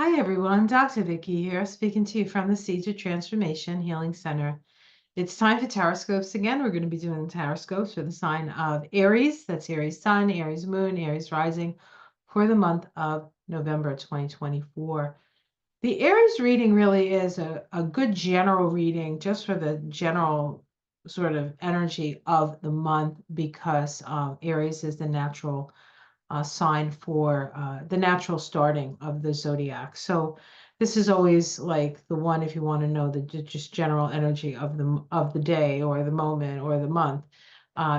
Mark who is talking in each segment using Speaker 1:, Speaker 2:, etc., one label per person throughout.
Speaker 1: Hi everyone, Dr. Vicky here, speaking to you from the Seeds of Transformation Healing Center. It's time for Taroscopes again. We're going to be doing Taroscopes for the sign of Aries. That's Aries Sun, Aries Moon, Aries Rising for the month of November 2024. The Aries reading really is a good general reading just for the general sort of energy of the month because Aries is the natural sign for the natural starting of the zodiac. So this is always like the one if you want to know the just general energy of the day or the moment or the month.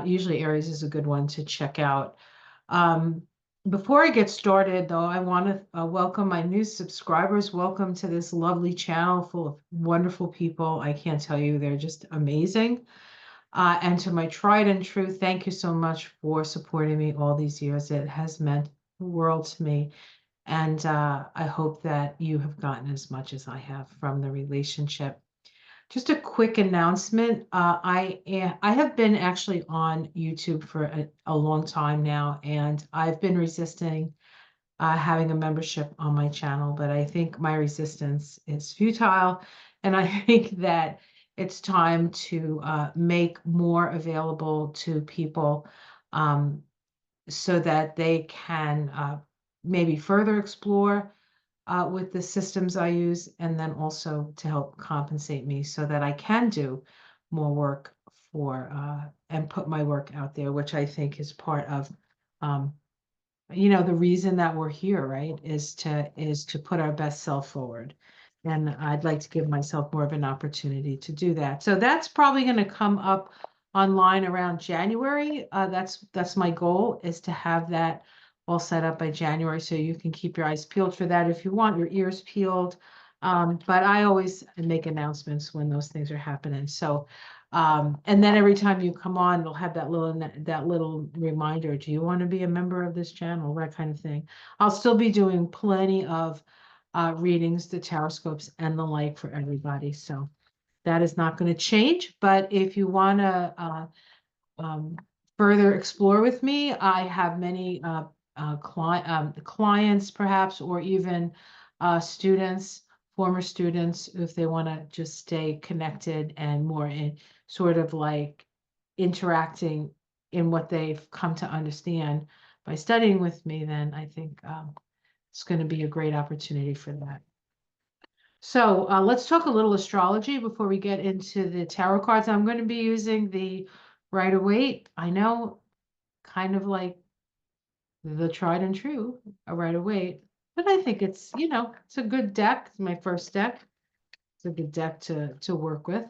Speaker 1: Usually Aries is a good one to check out. Um, Before I get started, though, I want to welcome my new subscribers. Welcome to this lovely channel full of wonderful people. I can't tell you, they're just amazing. And to my tried and true, thank you so much for supporting me all these years. It has meant the world to me. And I hope that you have gotten as much as I have from the relationship. Just a quick announcement. I have been actually on YouTube for a long time now, and I've been resisting having a membership on my channel, but I think my resistance is futile. And I think that it's time to make more available to people um, so that they can maybe further explore with the systems I use, and then also to help compensate me so that I can do more work for and put my work out there, which I think is part of um, the reason that we're here, right, is to put our best self forward. And I'd like to give myself more of an opportunity to do that. So that's probably going to come up online around January. That's my goal, is to have that all set up by January. So you can keep your eyes peeled for that if you want, your ears peeled. But I always make announcements when those things are happening. So and then every time you come on, they'll have that little reminder. Do you want to be a member of this channel? That kind of thing. I'll still be doing plenty of readings, the taroscopes, and the like for everybody. So that is not going to change. But if you want to um, further explore with me, I have many clients, perhaps, or even students, former students, if they want to just stay connected and more in sort of like interacting in what they've come to understand by studying with me, then I think it's going to be a great opportunity for that. So let's talk a little astrology before we get into the tarot cards. I'm going to be using the Rider-Waite. I know, kind of like the tried and true, a Rider-Waite, but I think it's a good deck. It's my first deck. It's a good deck to work with.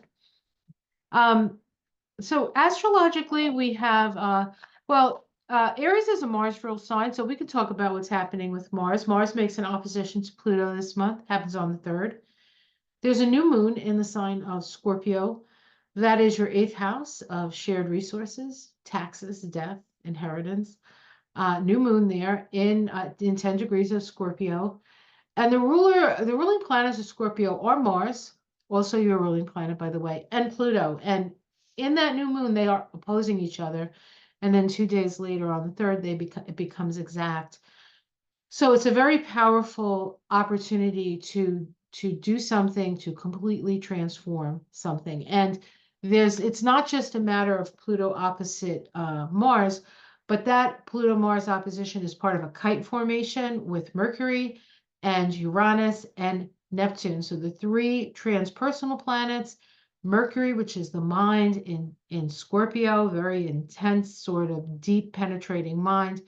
Speaker 1: Um, so astrologically, we have Aries is a Mars rule sign, so we could talk about what's happening with Mars. Mars makes an opposition to Pluto this month, happens on the 3rd. There's a new moon in the sign of Scorpio. That is your 8th house of shared resources, taxes, death, inheritance. New moon there in 10 degrees of Scorpio. And the ruling planets of Scorpio are Mars, also your ruling planet, by the way, and Pluto. And in that new moon, they are opposing each other. And then 2 days later, on the 3rd, it becomes exact. So it's a very powerful opportunity to do something, to completely transform something. And it's not just a matter of Pluto opposite Mars, but that Pluto Mars opposition is part of a kite formation with Mercury and Uranus and Neptune. So the three transpersonal planets, Mercury, which is the mind in Scorpio, very intense, sort of deep penetrating mind,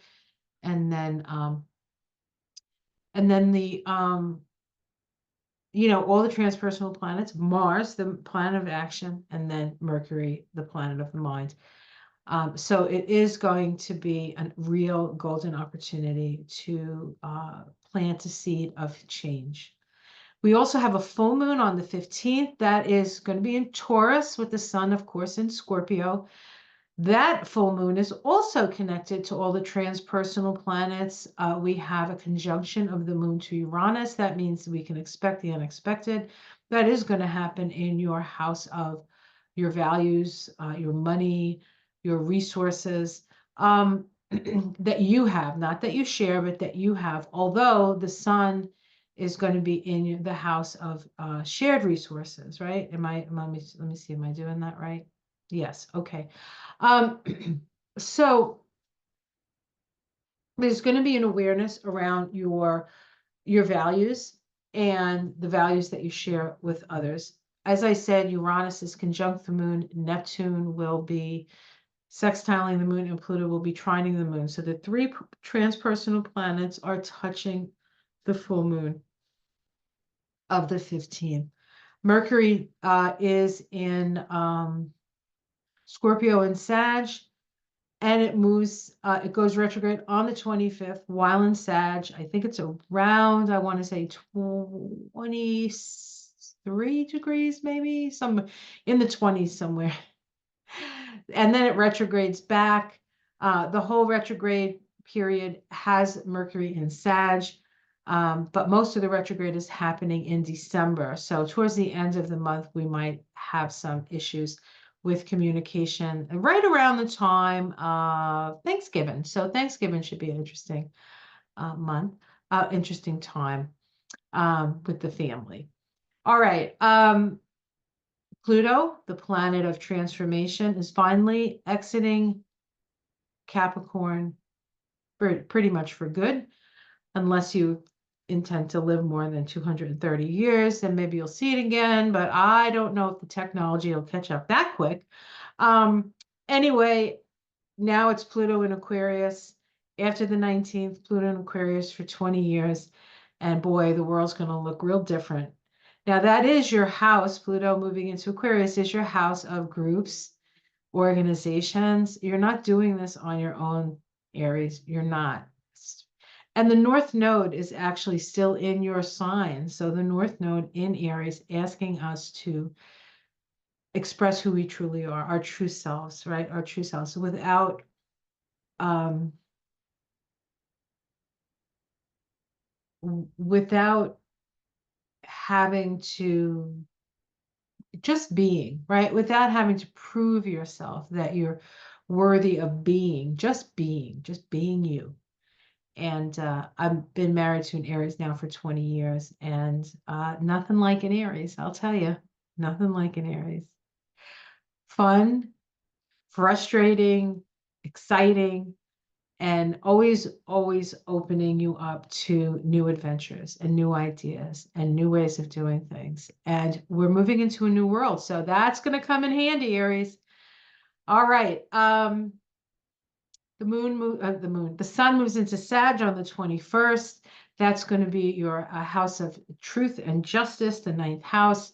Speaker 1: and then the all the transpersonal planets, Mars, the planet of action, and then Mercury, the planet of the mind. So it is going to be a real golden opportunity to plant a seed of change. We also have a full moon on the 15th. That is going to be in Taurus with the sun, of course, in Scorpio. That full moon is also connected to all the transpersonal planets. We have a conjunction of the moon to Uranus. That means we can expect the unexpected. That is going to happen in your house of your values, your money, your resources that you have, not that you share, but that you have. Although the sun is going to be in the house of shared resources, right? Let me see, am I doing that right? Yes, okay. So there's going to be an awareness around your values and the values that you share with others. As I said, Uranus is conjunct the moon, Neptune will be sextiling the moon, and Pluto will be trining the moon. So the three transpersonal planets are touching the full moon of the 15th. Mercury is in Scorpio and Sag, and it moves, it goes retrograde on the 25th while in Sag. I think it's around, I want to say 23 degrees, maybe some in the 20s somewhere. And then it retrogrades back. The whole retrograde period has Mercury in Sag, but most of the retrograde is happening in December. So towards the end of the month, we might have some issues with communication right around the time of Thanksgiving. So Thanksgiving should be an interesting month, interesting time with the family. All right. Pluto, the planet of transformation, is finally exiting Capricorn pretty much for good, unless you intend to live more than 230 years, then maybe you'll see it again, but I don't know if the technology will catch up that quick. Anyway, now it's Pluto in Aquarius. After the 19th, Pluto in Aquarius for 20 years. And boy, the world's going to look real different. Now, that is your house. Pluto moving into Aquarius is your house of groups, organizations. You're not doing this on your own, Aries. You're not. And the North Node is actually still in your sign. So the North Node in Aries asking us to express who we truly are, our true selves, right? Our true selves without without having to just being, right? Without having to prove yourself that you're worthy of being, just being you. And I've been married to an Aries now for 20 years, and nothing like an Aries, I'll tell you, nothing like an Aries. Fun, frustrating, exciting, and always opening you up to new adventures and new ideas and new ways of doing things. And we're moving into a new world, so that's going to come in handy, Aries. All right. The sun moves into Sag on the 21st. That's going to be your house of truth and justice, the 9th house.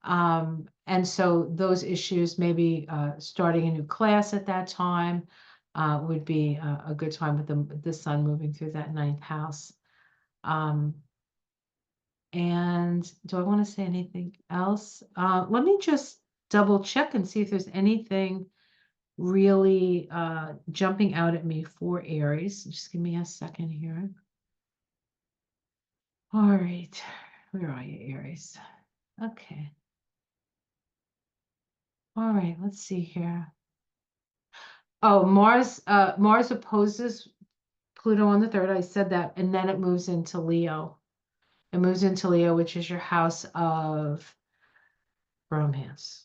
Speaker 1: And so those issues, maybe starting a new class at that time, would be a good time with the sun moving through that 9th house. And do I want to say anything else? Let me just double check and see if there's anything really jumping out at me for Aries. Just give me a second here. All right, where are you, Aries? Okay. All right, let's see here. Oh, Mars opposes Pluto on the 3rd. I said that, and then it moves into Leo. It moves into Leo, which is your house of romance.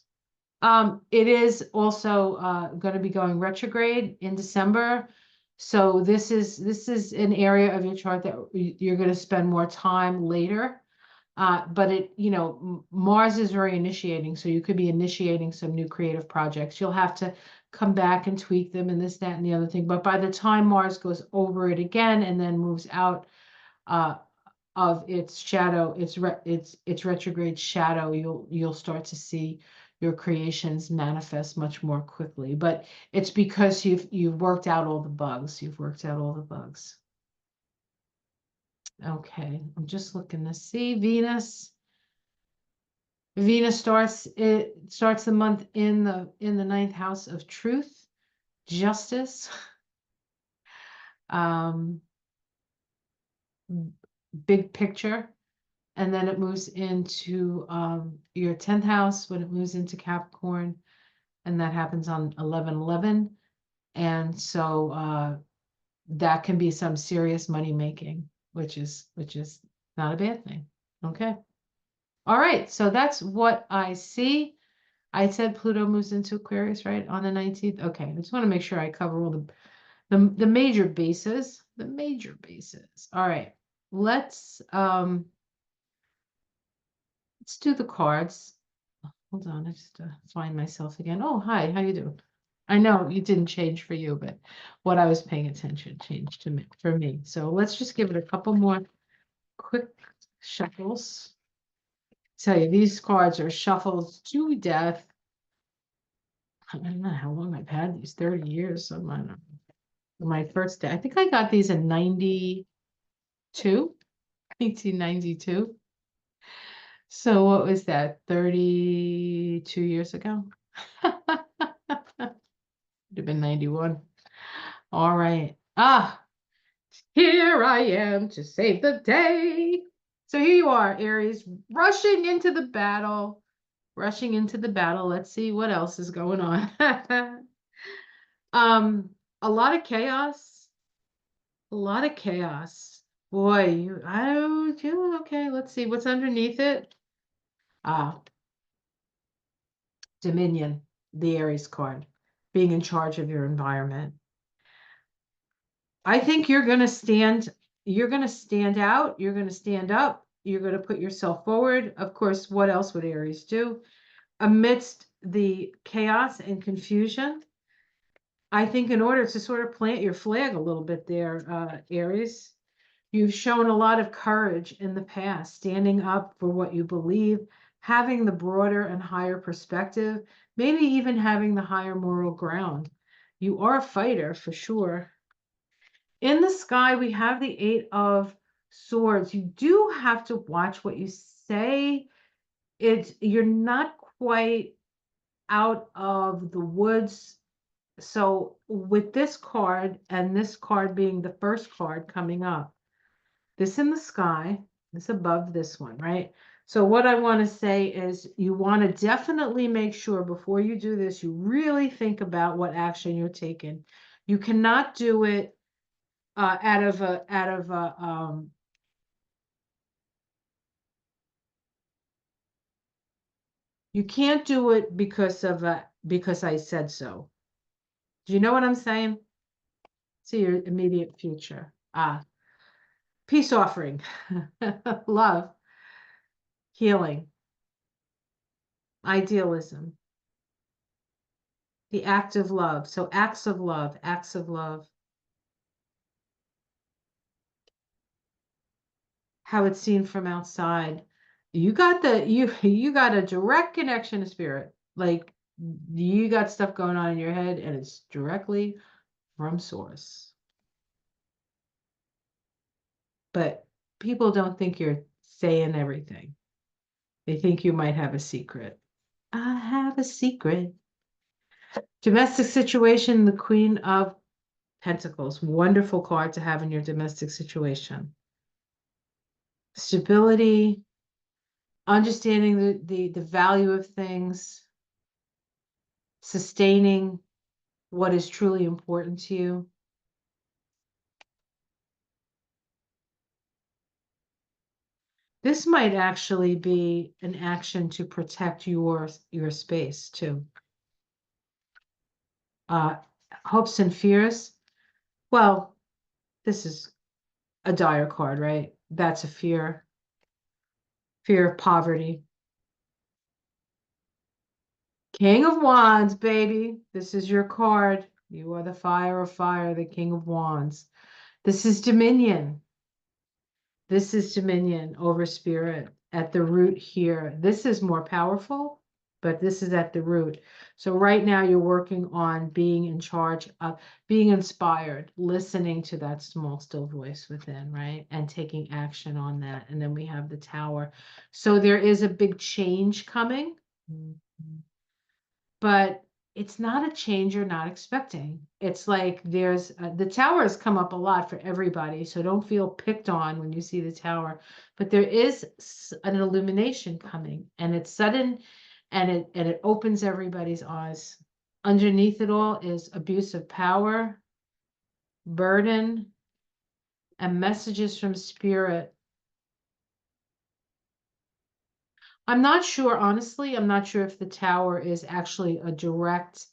Speaker 1: It is also going to be going retrograde in December. So this is an area of your chart that you're going to spend more time later. But Mars is very initiating, so you could be initiating some new creative projects. You'll have to come back and tweak them and this, that, and the other thing. But by the time Mars goes over it again and then moves out of its shadow, its retrograde shadow, you'll start to see your creations manifest much more quickly. But it's because you've worked out all the bugs. You've worked out all the bugs. Okay, I'm just looking to see Venus. Venus starts the month in the 9th house of truth, justice, big picture, and then it moves into your 10th house when it moves into Capricorn, and that happens on 11/11, and so that can be some serious money making, which is Not a bad thing. Okay. All right. So that's what I see. I said Pluto moves into Aquarius, right? On the 19th. Okay. I just want to make sure I cover all the major bases. The major bases. All right. Let's do the cards. Hold on, I just find myself again. Oh, hi, how you doing? I know you didn't change for you, but what I was paying attention changed to me for me. So let's just give it a couple more quick shuffles. Tell you, these cards are shuffled to death. I don't know how long I've had these, 30 years. So I don't know. My first day, I think I got these in 92, 1992. So what was that, 32 years ago? Would have been 91. All right. Ah, here I am to save the day. So here you are, Aries, rushing into the battle. Rushing into the battle. Let's see what else is going on. A lot of chaos. A lot of chaos. Boy, you okay. Let's see what's underneath it. Ah, Dominion, the Aries card, being in charge of your environment. I think you're going to stand out, you're going to stand up, you're going to put yourself forward. Of course, what else would Aries do? Amidst the chaos and confusion, I think in order to sort of plant your flag a little bit there, Aries, you've shown a lot of courage in the past, standing up for what you believe, having the broader and higher perspective, maybe even having the higher moral ground. You are a fighter for sure. In the sky, we have the Eight of Swords. You do have to watch what you say. You're not quite out of the woods. So with this card and this card being the first card coming up, this in the sky, this above this one, right? So what I want to say is you want to definitely make sure before you do this, you really think about what action you're taking. You cannot do it out of a you can't do it because I said so. Do you know what I'm saying? See your immediate future. Peace offering, love, healing, idealism, the act of love. So acts of love, acts of love. How it's seen from outside. You got you got a direct connection to spirit. Like you got stuff going on in your head and it's directly from source. But people don't think you're saying everything. They think you might have a secret. I have a secret. Domestic situation, the Queen of Pentacles. Wonderful card to have in your domestic situation. Stability, understanding the value of things, sustaining what is truly important to you. This might actually be an action to protect your space too. Hopes and fears. Well, this is a dire card, right? That's a fear. Fear of poverty. King of Wands, baby. This is your card. You are the fire of fire, the King of Wands. This is dominion. This is dominion over spirit at the root here. This is more powerful, but this is at the root. So right now you're working on being in charge of being inspired, listening to that small, still voice within, right? And taking action on that. And then we have the tower. So there is a big change coming. But it's not a change you're not expecting. It's like there's the tower has come up a lot for everybody, so don't feel picked on when you see the tower. But there is an illumination coming, and it's sudden, and it opens everybody's eyes. Underneath it all is abuse of power, burden, and messages from spirit I'm not sure, honestly, I'm not sure if the tower is actually a direct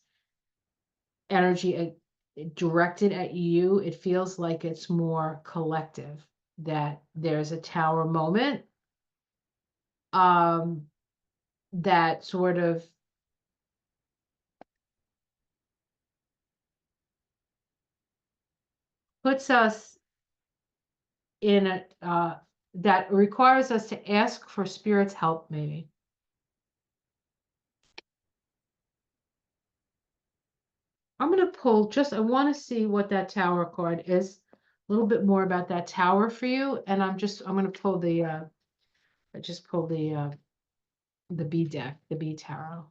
Speaker 1: energy directed at you. It feels like it's more collective, that there's a tower moment that sort of puts us in a that requires us to ask for spirit's help, maybe. I'm going to pull just, I want to see what that tower card is, a little bit more about that tower for you. And I'm going to pull I just pulled the B deck, the B tarot.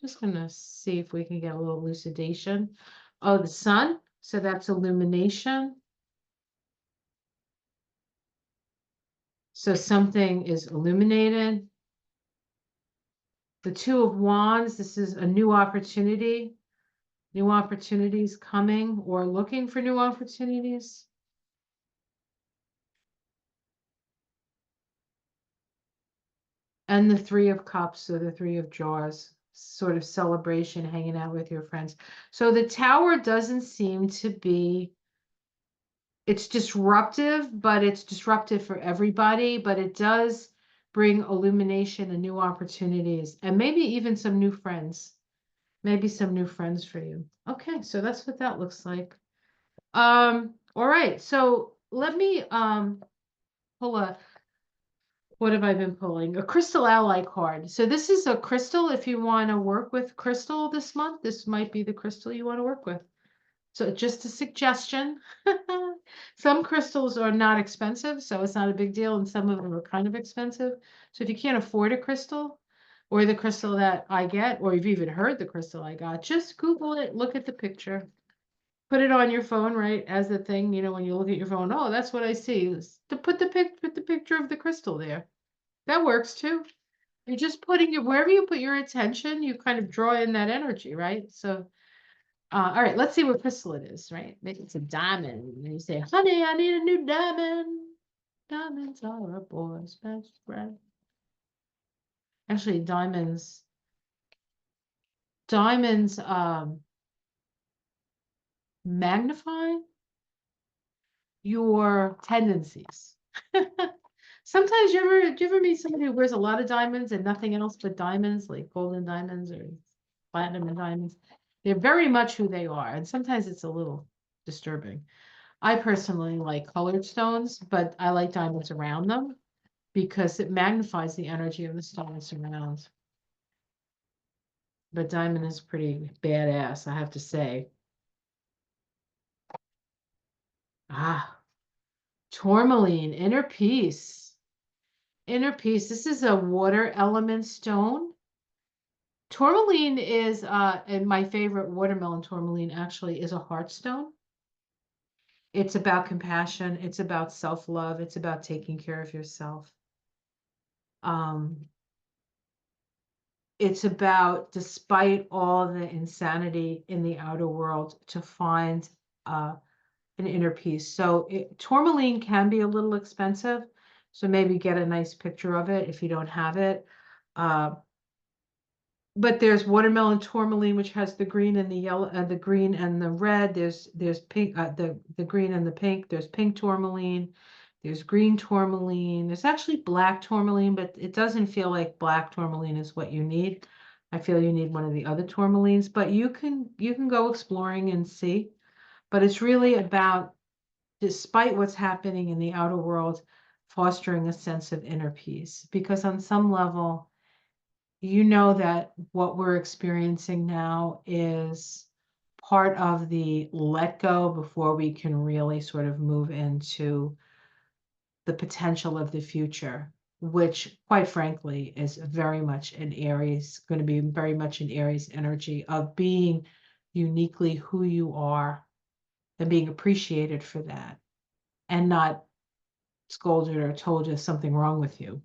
Speaker 1: Just going to see if we can get a little elucidation. Oh, the sun. So that's illumination. So something is illuminated. The Two of Wands. This is a new opportunity. New opportunities coming or looking for new opportunities. And the Three of Cups, or the Three of Jars, sort of celebration, hanging out with your friends. So the tower doesn't seem to be, it's disruptive, but it's disruptive for everybody, but it does bring illumination and new opportunities, and maybe even some new friends. Maybe some new friends for you. Okay, so that's what that looks like. All right, so let me pull a, what have I been pulling? A crystal ally card. So this is a crystal. If you want to work with crystal this month, this might be the crystal you want to work with. So just a suggestion. Some crystals are not expensive, so it's not a big deal, and some of them are kind of expensive. So if you can't afford a crystal, or the crystal that I get, or you've even heard the crystal I got, just Google it, look at the picture. Put it on your phone, right, as the thing, you know, when you look at your phone, oh, that's what I see. To put the picture of the crystal there. That works too. You're just putting it wherever you put your attention, you kind of draw in that energy, right? So, all right, let's see what crystal it is, right? Maybe it's a diamond. And you say, honey, I need a new diamond. Diamonds are a boy's best friend. Actually, diamonds magnify your tendencies. Sometimes do you ever meet somebody who wears a lot of diamonds and nothing else but diamonds, like golden diamonds or platinum and diamonds? They're very much who they are, and sometimes it's a little disturbing. I personally like colored stones, but I like diamonds around them because it magnifies the energy of the stone it surrounds. But diamond is pretty badass, I have to say. Ah, tourmaline, inner peace. Inner peace. This is a water element stone. Tourmaline is, and my favorite watermelon tourmaline actually is a heart stone. It's about compassion. It's about self-love. It's about taking care of yourself. It's about, despite all the insanity in the outer world, to find an inner peace. So tourmaline can be a little expensive. So maybe get a nice picture of it if you don't have it. But there's watermelon tourmaline, which has the green and the yellow, the green and the red. There's pink, the green and the pink. There's pink tourmaline. There's green tourmaline. There's actually black tourmaline, but it doesn't feel like black tourmaline is what you need. I feel you need one of the other tourmalines, but you can go exploring and see. But it's really about, despite what's happening in the outer world, fostering a sense of inner peace. Because on some level, you know that what we're experiencing now is part of the let go before we can really sort of move into the potential of the future, which quite frankly is very much an Aries, going to be very much an Aries energy of being uniquely who you are and being appreciated for that and not scolded or told there's something wrong with you.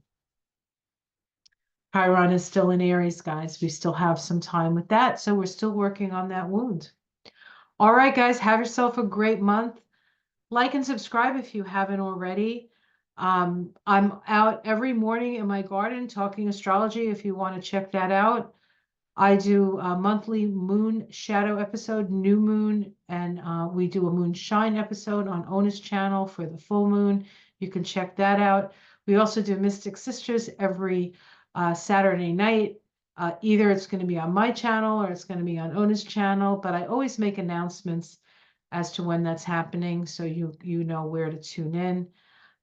Speaker 1: Chiron is still in Aries, guys. We still have some time with that, so we're still working on that wound. All right, guys, have yourself a great month. Like and subscribe if you haven't already. I'm out every morning in my garden talking astrology if you want to check that out. I do a monthly moon shadow episode, new moon, and we do a moonshine episode on Ona's channel for the full moon. You can check that out. We also do Mystic Sisters every Saturday night. Either it's going to be on my channel or it's going to be on Ona's channel, but I always make announcements as to when that's happening so you know where to tune in.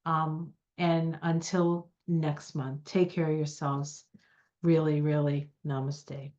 Speaker 1: And until next month, take care of yourselves. Really, really, namaste.